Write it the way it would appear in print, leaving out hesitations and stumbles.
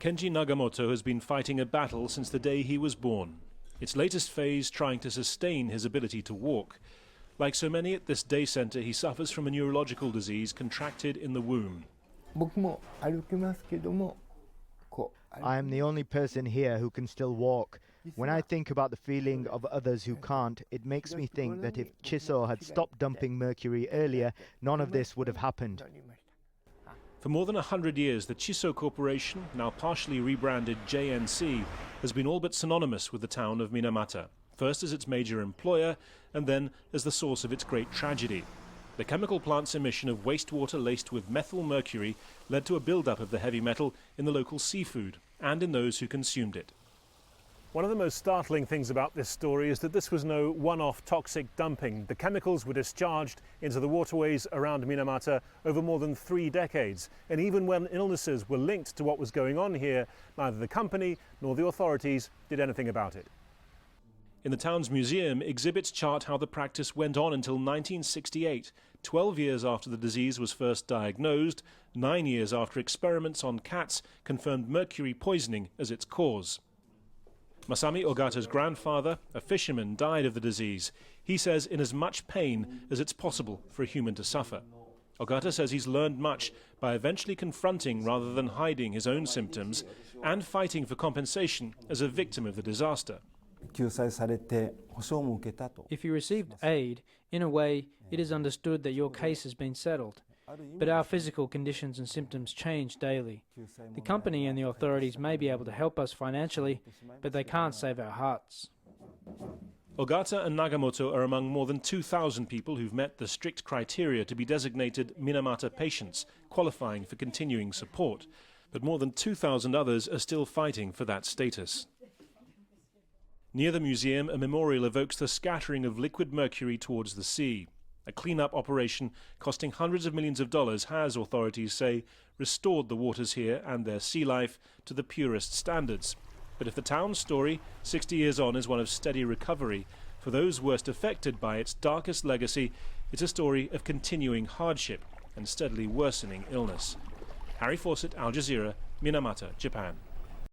Kenji Nagamoto has been fighting a battle since the day he was born. Its latest phase trying to sustain his ability to walk. Like so many at this day center, he suffers from a neurological disease contracted in the womb. I am the only person here who can still walk. When I think about the feeling of others who can't, it makes me think that if Chiso had stopped dumping mercury earlier, none of this would have happened. For more than 100 years, the Chiso Corporation, now partially rebranded JNC, has been all but synonymous with the town of Minamata, first as its major employer and then as the source of its great tragedy. The chemical plant's emission of wastewater laced with methyl mercury led to a buildup of the heavy metal in the local seafood and in those who consumed it. One of the most startling things about this story is that this was no one-off toxic dumping. The chemicals were discharged into the waterways around Minamata over more than 3 decades. And even when illnesses were linked to what was going on here, neither the company nor the authorities did anything about it. In the town's museum, exhibits chart how the practice went on until 1968, 12 years after the disease was first diagnosed, 9 years after experiments on cats confirmed mercury poisoning as its cause. Masami Ogata's grandfather, a fisherman, died of the disease. He says in as much pain as it's possible for a human to suffer. Ogata says he's learned much by eventually confronting rather than hiding his own symptoms and fighting for compensation as a victim of the disaster. If you received aid, in a way, it is understood that your case has been settled. But our physical conditions and symptoms change daily. The company and the authorities may be able to help us financially, but they can't save our hearts. Ogata and Nagamoto are among more than 2,000 people who've met the strict criteria to be designated Minamata patients, qualifying for continuing support. But more than 2,000 others are still fighting for that status. Near the museum, a memorial evokes the scattering of liquid mercury towards the sea. A clean-up operation costing hundreds of millions of dollars has, authorities say, restored the waters here and their sea life to the purest standards. But if the town's story, 60 years on, is one of steady recovery, for those worst affected by its darkest legacy, it's a story of continuing hardship and steadily worsening illness. Harry Fawcett, Al Jazeera, Minamata, Japan.